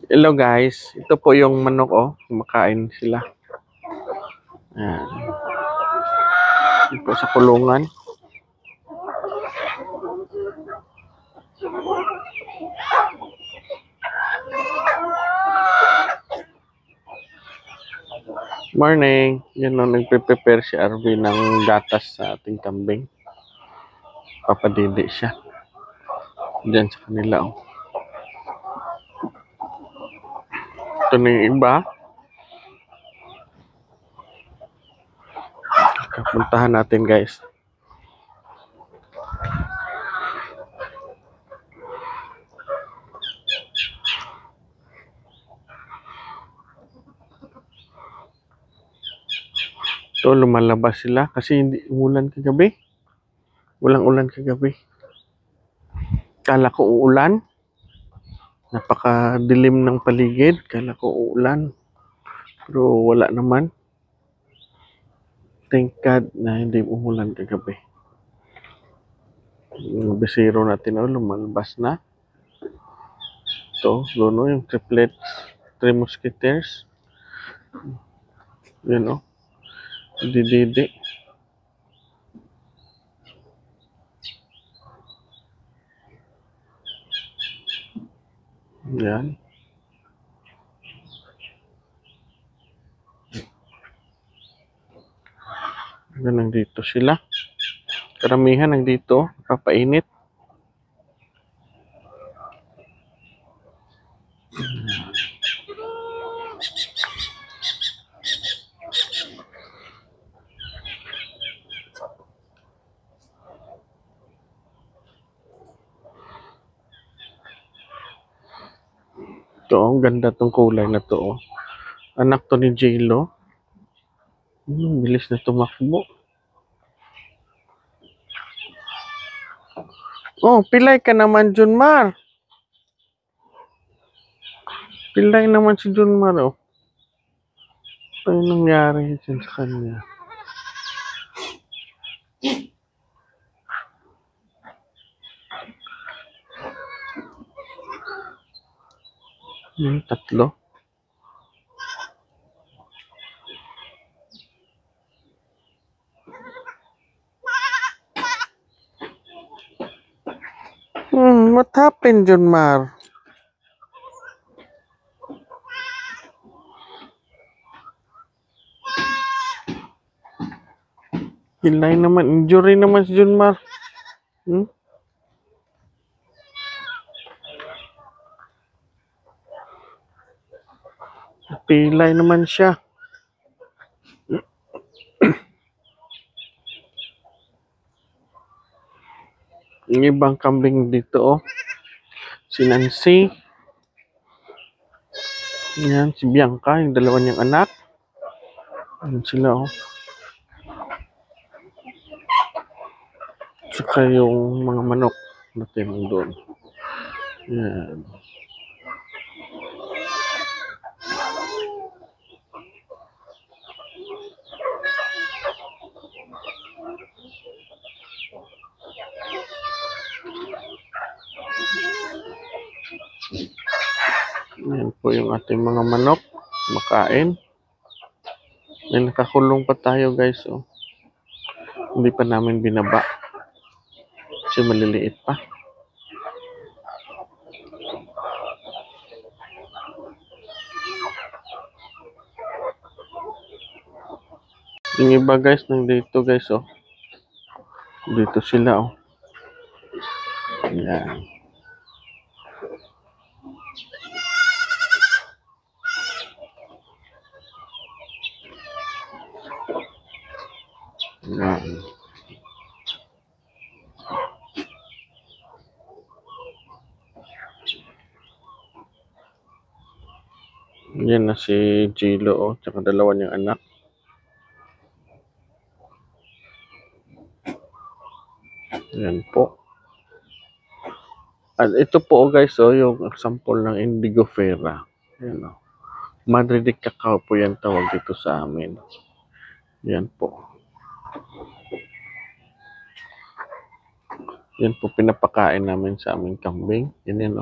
Hello guys, ito po yung manok kumakain sila. Ayan. Ito po sa kulungan. Morning. Yan nagpe-prepare si Arvin ng gatas sa ating kambing. Papadidi siya. Diyan sa kanila Ito na yung iba. Kapuntahan natin guys. So, lumalabas sila kasi hindi umulan kagabi. Walang ulan kagabi. Kala ko uulan. Napakadilim ng paligid. Kala ko uulan. Pero wala naman. Thank God na hindi umulan kagabi. Yung besiro natin lumalabas na. Ito, doon yung triplets. Three Musketeers. Yan Dididi. Yan. Nandito sila. Karamihan nandito. Papainit. Ito, ang ganda tong kulay na to. Anak to ni J-Lo. Bilis na tumakbo. Oh, pilay ka naman, Junmar. Pilay naman si Junmar, Ano nangyari dyan sa kanya? Yung tatlo. What happened, Junmar? Pilay naman. Injury naman si Junmar. Pilay naman siya. Yung ibang kambing dito, Si Nancy. Yan, si Bianca, yung dalawa niyang anak. Yan sila, Saka yung mga manok natin doon. Yan. Yan po yung ating mga manok. Makain. May nakakulong pa tayo guys, Hindi pa namin binaba. Kasi maliliit pa. Yung iba guys, nandito guys, Dito sila, Yan. Yan. Yan na si Jilo, tsaka dalawa niyang anak. Yan po. At ito po guys, yung sample ng Indigo Fera. Yan Madre de Cacao po yan tawag dito sa amin. Yan po. Yan po pinapakain namin sa aming kambing. Yan.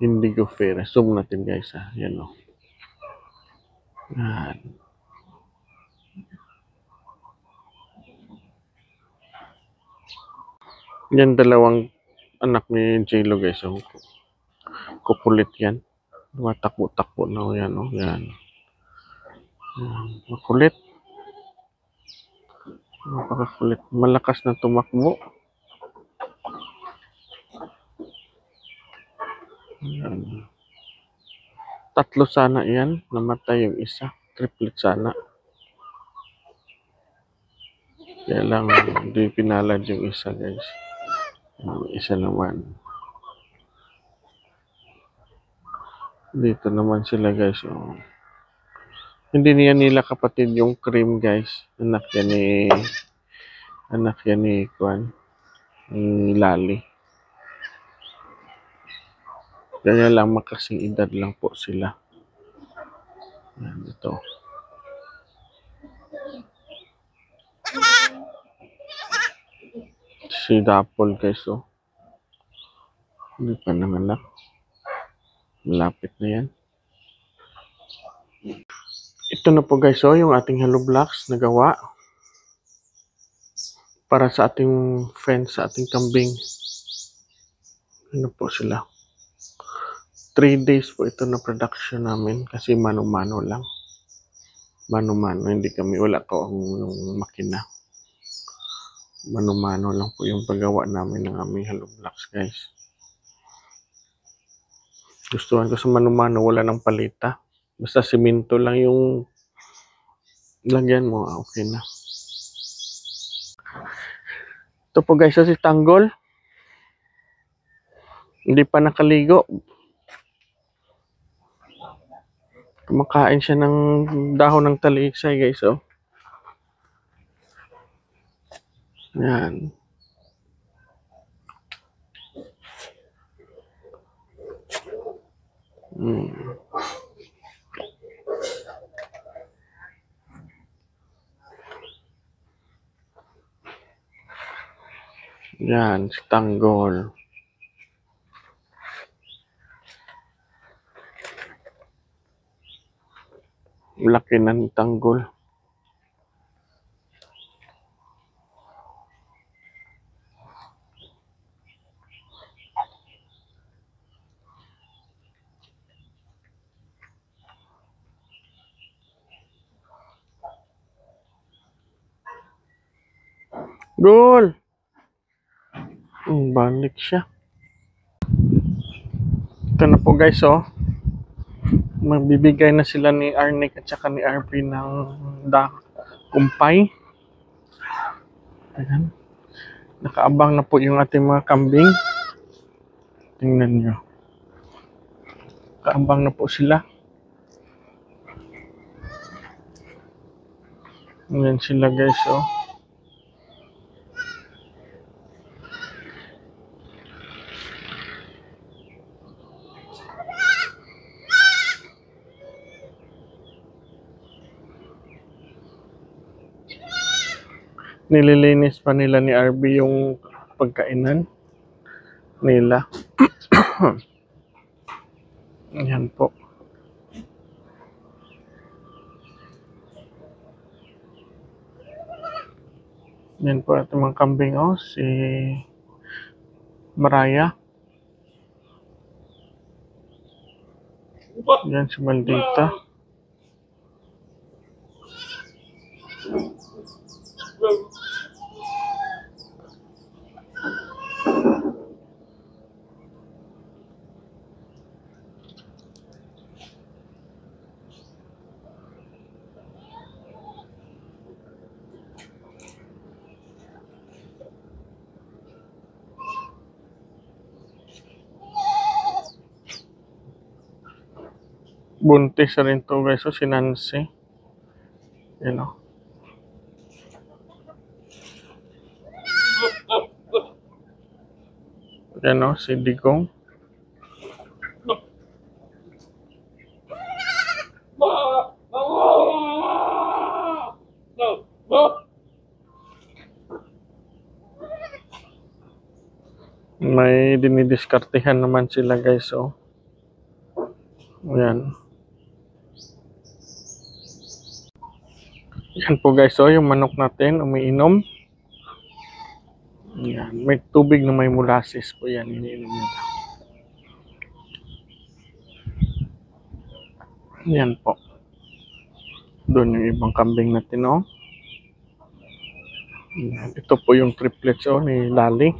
Indigo Fair. Zoom natin guys ha. Yan o. Yan. Yan dalawang anak ni J-Lo guys. So, kukulit yan. Tumatakbo-takbo na o yan o. Yan. Yan. Makulit. Napakakulit. Malakas na tumakbo. Yan. Tatlo sana yan. Namatay yung isa. Triplet sana. Kaya lang, hindi pinalad yung isa guys. Yung isa naman. Dito naman sila guys. Oh. Hindi niya nila kapatid yung cream guys. Anak yan ni Kwan. Ni Lali. Kaya lang makasing edad lang po sila. Yan, ito. Si Dapol guys oh. Hindi pa nanganak. Malapit na yan. Ito na po guys oh, yung ating hollow blocks na gawa. Para sa ating fence, sa ating kambing. Ano po sila. 3 days po ito na production namin kasi mano-mano lang. Mano-mano, hindi kami, wala ko yung makina. Mano-mano lang po yung paggawa namin ng aming hollow blocks guys. Gustuhan ko sa mano-mano, wala nang palita. Basta simento lang yung lagyan mo, okay na. Ito po guys, si Tanggol. Hindi pa nakaligo. Kumakain siya ng dahon ng talisay guys oh. Yan. Yan, si Tanggol. Laki na ni Tanggol. Gol! Balik siya. Ito na po guys oh. Magbibigay na sila ni Arnick at saka ni RP ng kumpay. Ayan. Nakaabang na po yung ating mga kambing. Tingnan nyo. Nakaabang na po sila. Ayan sila guys oh. Nililinis pa nila ni RB yung pagkainan nila. Ayan po. Yan po ating mga kambing oh. Si Maraya. Yan si Maldita. Buntis rin to guys. So, si Nancy. Yan o. Yan o, si Digong. May dinidiskartehan naman sila guys oh. Ayan. Yan po guys, so yung manok natin umiinom. Yan. May tubig na may molasses po yan, iniinom nila. Yan po. Doon yung ibang kambing natin, oh. Yan. Ito po yung triplets, oh, ni Lali.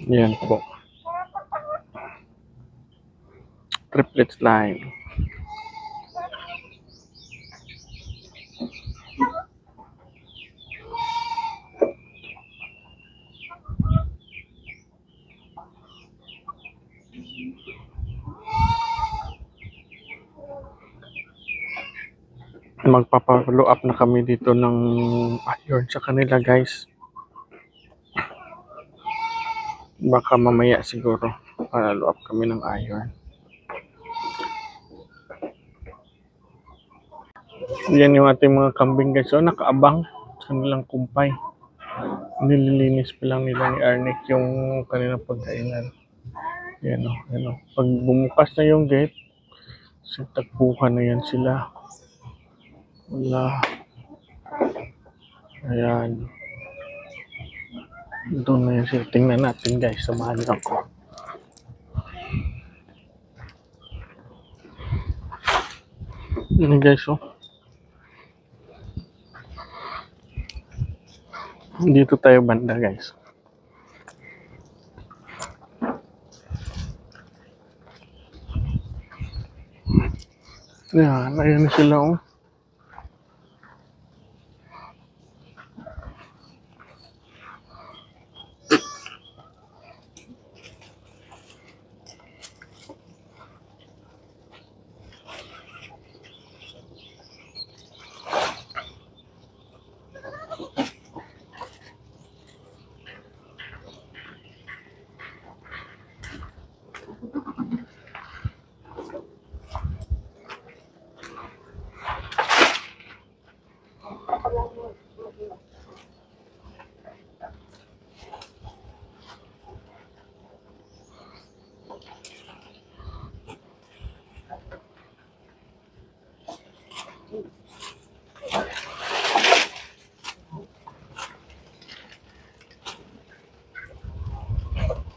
Yan po. Triplets line. Magpapa-follow up na kami dito ng iron sa kanila guys. Baka mamaya siguro follow up kami ng iron. Yan yung ating mga kambing guys, so nakaabang sa nilang kumpay. Nililinis pa lang nila ni Arnick yung kanilang pagkainan. Yan o, yan o. Pag bumukas na yung gate, tagpuhan na yan sila. Wala. Ayan. Doon na yan sila. Tingnan natin guys, samahan niyo ako. Yan guys, oh. Dito tayo banda guys. Yan, ayan sila, oh.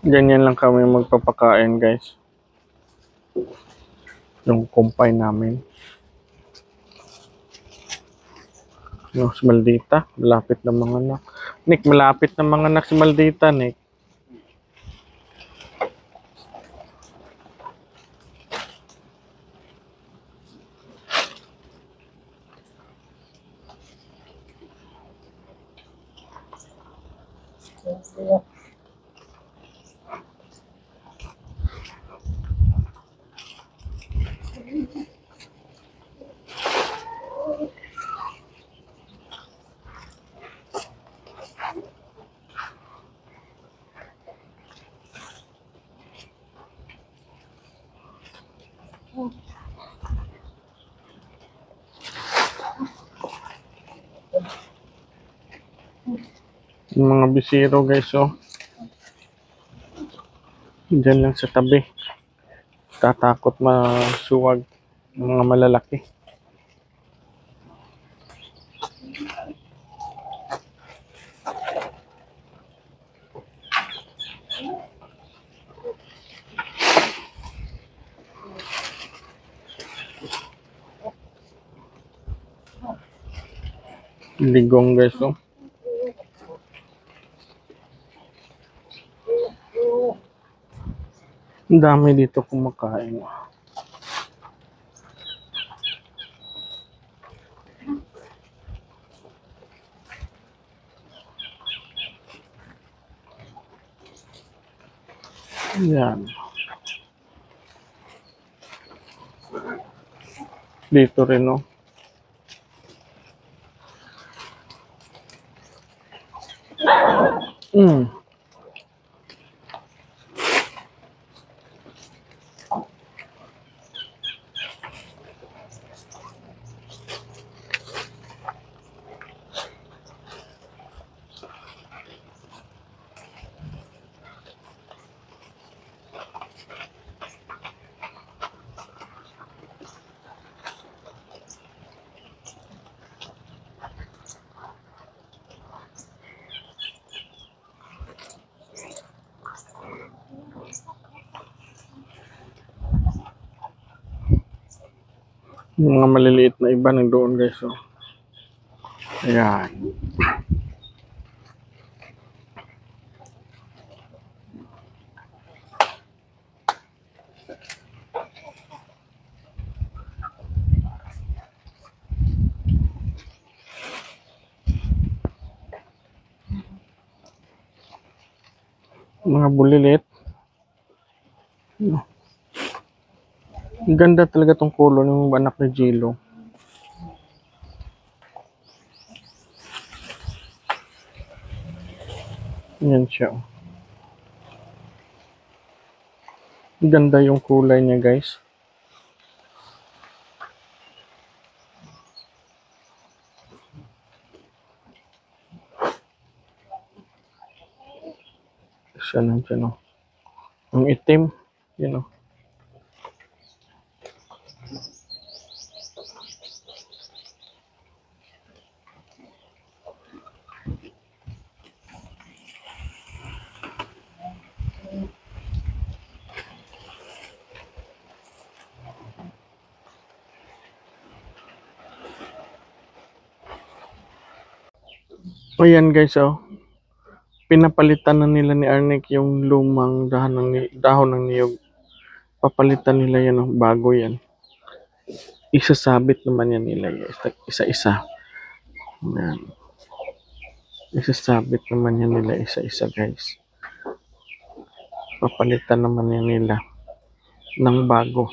Ganyan lang kami magpapakain guys. Yung kumpay namin. Yung si Maldita, malapit na mga anak. Nick, malapit na mga anak si Maldita, Nick. Yung mga bisiro guys, oh. Diyan lang sa tabi. Tatakot masuwag mga malalaki. Ligong guys, oh. Ang dami dito kumakain. Yan. Dito rin, oh. Yung mga maliliit na iba nandoon guys. So, ayan. Mga bulilit. Ganda talaga tong kulon ng anak ni Jilo. Yan siya. Ganda yung kulay niya guys. Siya nandiyan, no? Ang itim. Yun, know. Ayan guys, oh. Pinapalitan na nila ni Arnick yung lumang dahon ng niyog. Papalitan nila yan, oh. Bago yan. Isasabit naman yan nila guys. Isa-isa. Ayan. Isasabit naman yan nila isa-isa guys. Papalitan naman yan nila ng bago.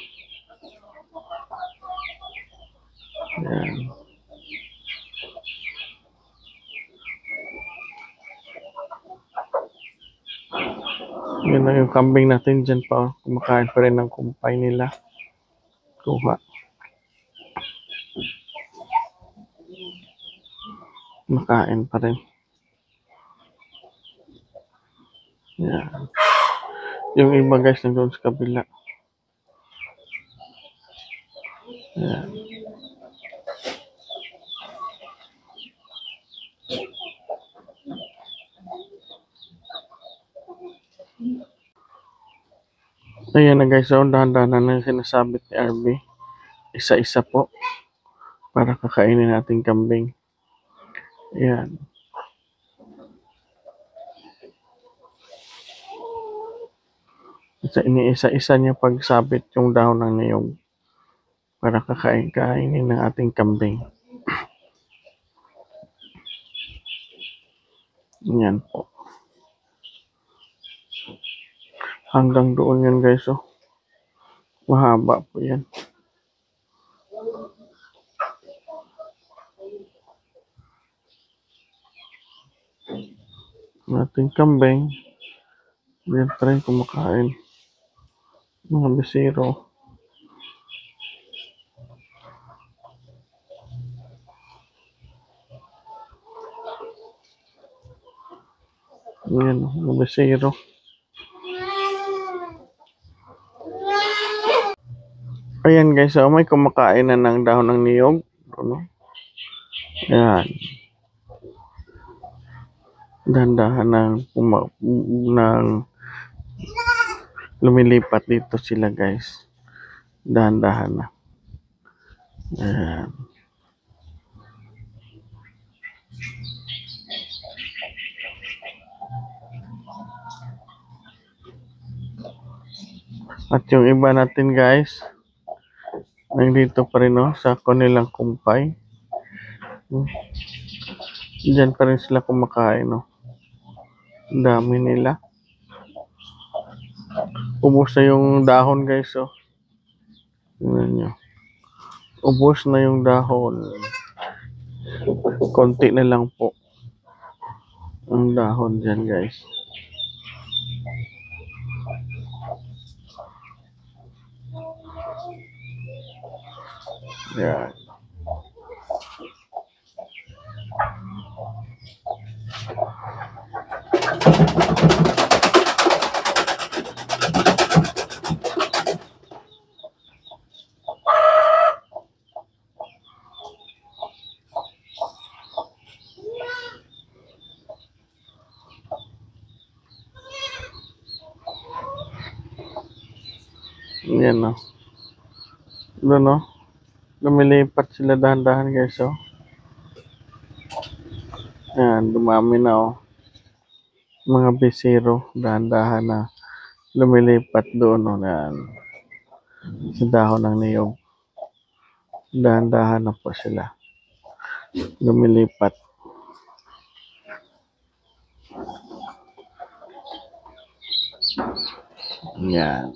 Ayan. Yun na yung kambing natin dyan pa. Kumakain pa rin ng kumpay nila. Kuha. Makain pa rin. Yan. Yung iba guys nandun sa kabila. Yan. Ayan na guys, so dahan-dahan na sinasabit ni RB. Isa-isa po. Para kakainin nating kambing. Ayan. Iniisa-isa niya pagsabit yung dahon ng niyog. Para kakainin ng ating kambing. Yan po. Hanggang doon yan guys, oh. Mahaba po yan. Ating kambing. Yan pa rin kumakain. Mga bisiro. Yan, mga bisiro. Ayan guys, so may kumakain na ng dahon ng niyog. Ano? Ayan. Dahan-dahan ng lumilipat dito sila guys. Dahan-dahan na. Ayan. At yung iba natin guys, nandito pa rin, no, sa kanilang kumpay. Diyan pa rin sila kumakain, no. Ang dami nila. Ubos na yung dahon guys, oh. Tingnan nyo. Ubos na yung dahon. Konti na lang po ang dahon dyan guys. Yan. Yan, no. Doon, no. Lumilipat sila dahan-dahan guys, oh. Yan, dumami na, oh. Mga bisiro, dahan-dahan na lumilipat doon, oh. Yan. Sa dahon ng niyog. Dahan-dahan na po sila. Lumilipat. Yan.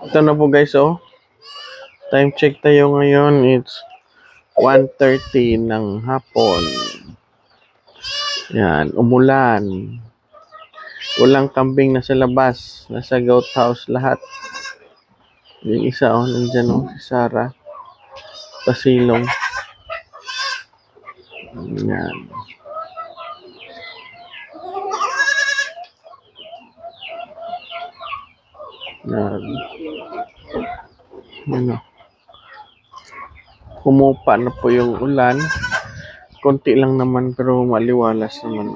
Ito na po guys, oh. Time check tayo ngayon. It's 1:30 ng hapon. Yan, umulan. Walang kambing na sa labas. Nasa goat house lahat. Yung isa, oh, nandyan, oh, si Sarah. Pasilong. Yan. Yan. Ano. Humupa na po yung ulan. Konti lang naman pero maliwalas naman.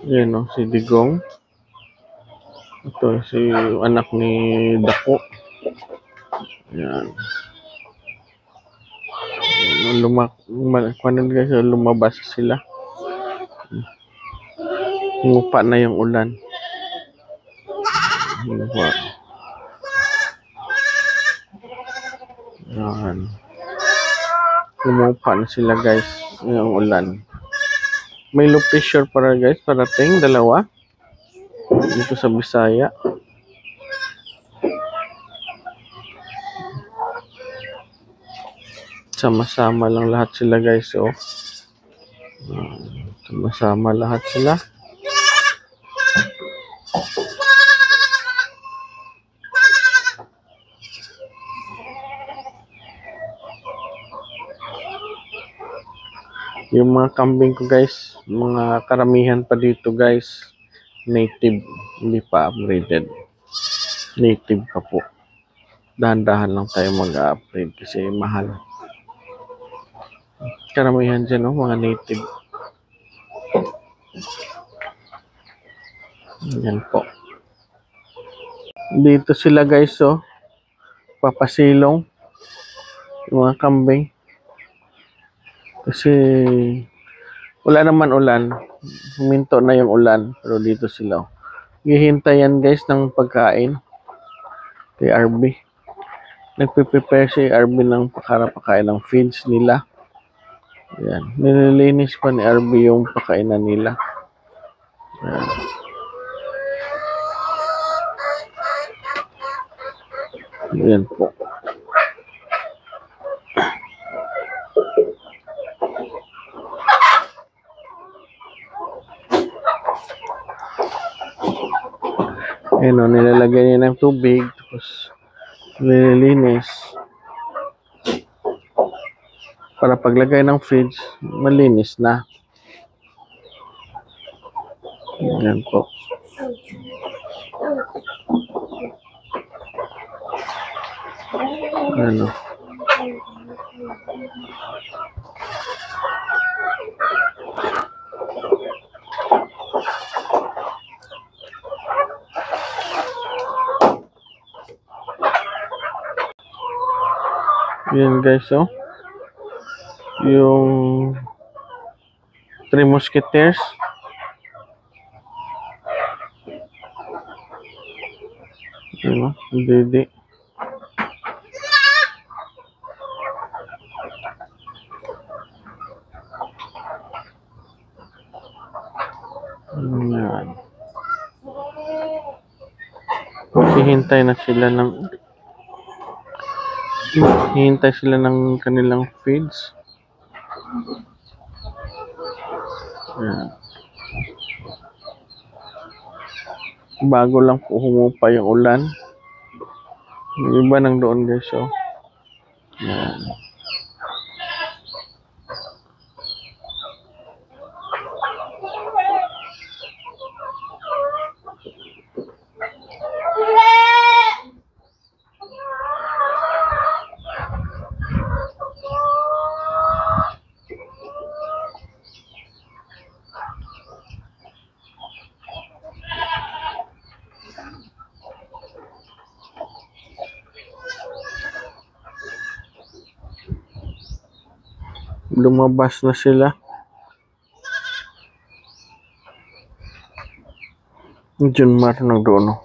Yan, oh, si Digong. Ito si anak ni Dako. Yan. Lumabas sila. Humupa na yung ulan. Yan. Humupa na sila guys. Yung ulan. May low pressure para guys. Parating dalawa. Dito sa Bisaya. Sama-sama lang lahat sila guys. Oh. Sama-sama lahat sila. Yung mga kambing ko guys, mga karamihan pa dito guys, native, hindi pa upgraded. Native pa po. Dahan-dahan lang tayo mag-upgrade kasi mahal. Karamihan dyan, oh, mga native. Yan po. Dito sila guys, oh, papasilong. Yung mga kambing. Kasi wala naman ulan. Huminto na yung ulan. Pero dito sila. Hihintayan guys ng pagkain. Kay RB. Nagpe-prepare si RB ng pagkain ng feeds nila. Yan. Nililinis pa ni RB yung pakainan nila. Yan. Yan po. Ayan, o, nilalagay niya ng tubig, tapos nililinis. Para paglagay ng fridge, malinis na. Ayan po. Ano? Yan guys, oh. Yung Three Musketeers. Ano? Hindi. Yan. Hihintay sila ng kanilang feeds. Yan. Bago lang po humupa yung ulan. Yung iba nang doon guys, oh. Yan. lumabas na sila. Junmar nagdoon.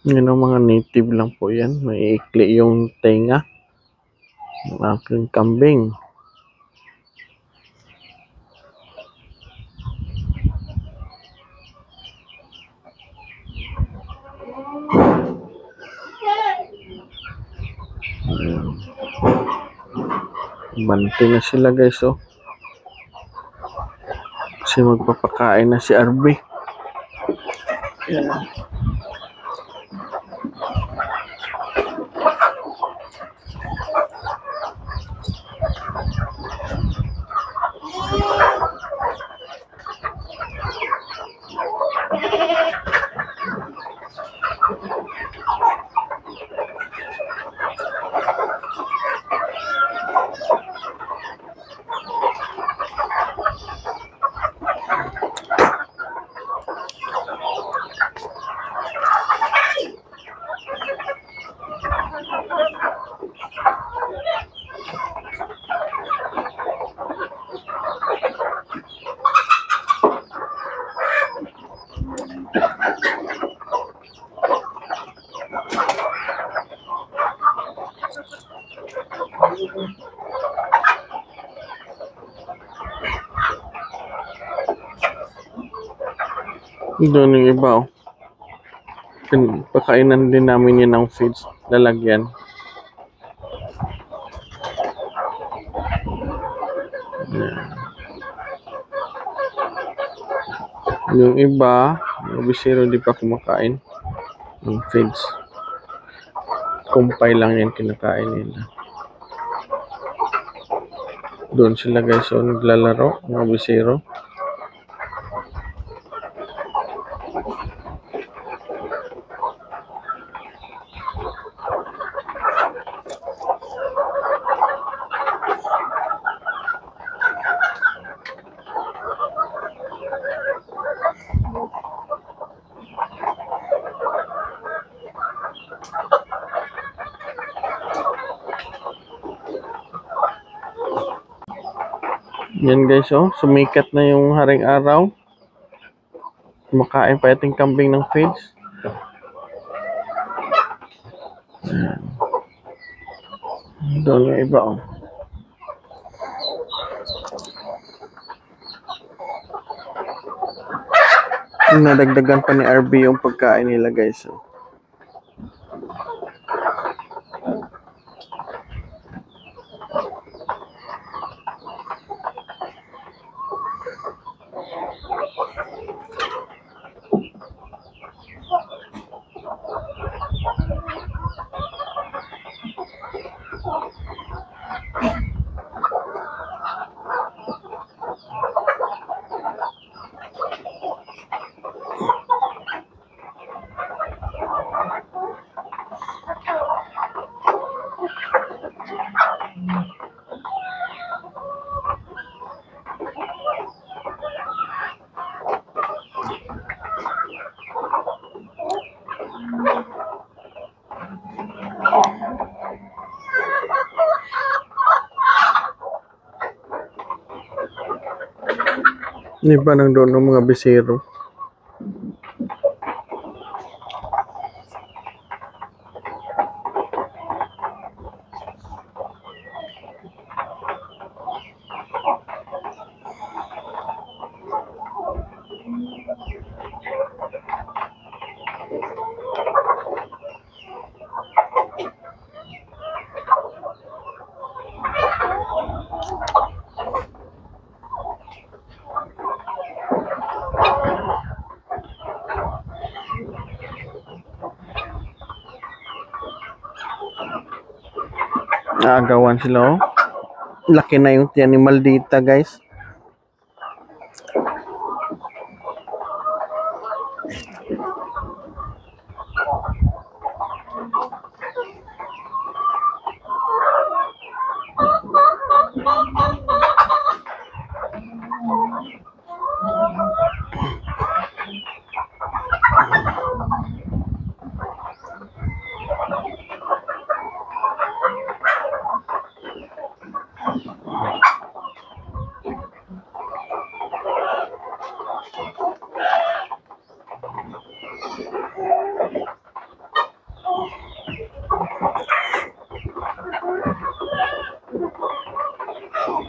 Yan ang mga native lang po yan. May ikli yung tenga ng aking kambing. Bante na sila guys, oh. Kasi magpapakain na si RB. Yan. Doon yung iba, oh. Pakainan din namin yun ng feeds, lalagyan. Yan. Yung iba, yung bisero di pa kumakain ng feeds. Kumpay lang yan kinakain nila. Doon sila guys, so naglalaro, mga bisero. Yan guys, oh, sumikat na yung haring araw. Kumakain pa iting kambing ng feeds. Doon yung iba, oh. Nadagdagan pa ni RB yung pagkain nila guys, oh. Hindi pa nang doon ng mga bisero. Naagawan sila, oh. Laki na yung tiyan ni Maldita guys.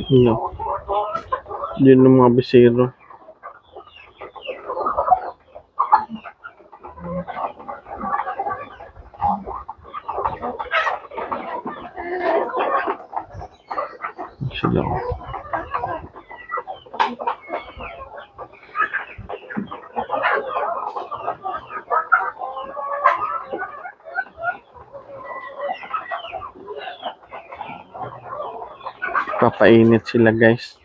No. Yun ng mga bisero. Sila. Papainit sila guys.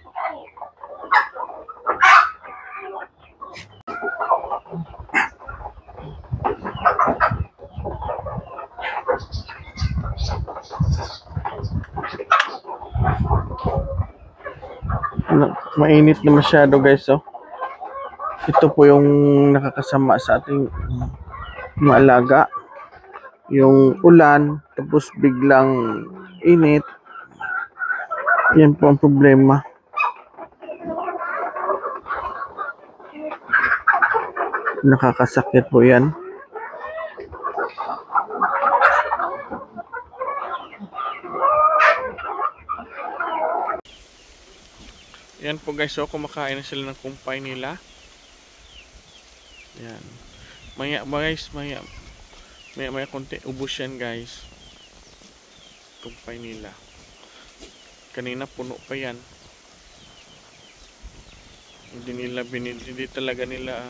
Mainit na masyado guys, oh. Ito po yung nakakasama sa ating mga alaga. Yung ulan, tapos biglang init. Yan po ang problema. Nakakasakit po yan. Yan po guys, so kumakain na sila ng kumpay nila. Yan. Maya konti ubos yan guys. Kumpay nila. Kanina puno pa yan. Hindi talaga nila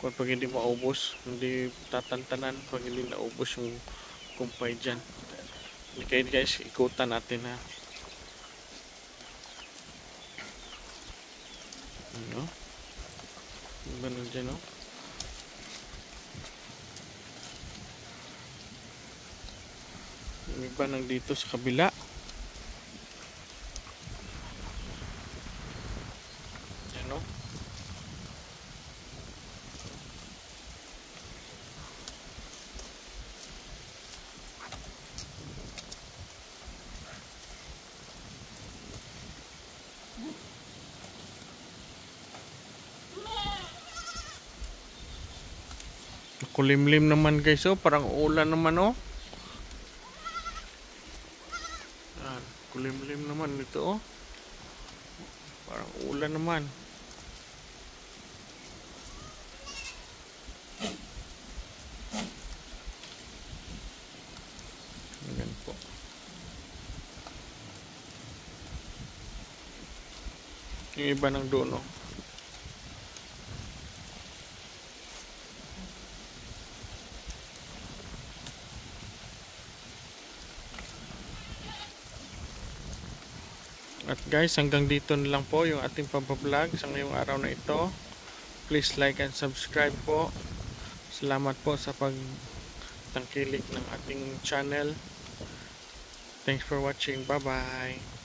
kung pag hindi maubos, hindi tatantanan pag hindi naubos yung kumpay dyan. Kaya guys, ikutan natin ha. Ano? Yung ba dyan, no? Yung iba nandito sa kabila. Yan, no? Kulimlim naman guys, oh, parang ulan naman, oh. Yan, kulimlim naman ito, oh. Parang ulan naman. Ayan po. Yung iba nang doon, oh. At guys, hanggang dito na lang po yung ating pambablog sa ngayong araw na ito. Please like and subscribe po. Salamat po sa pagtangkilik ng ating channel. Thanks for watching. Bye bye.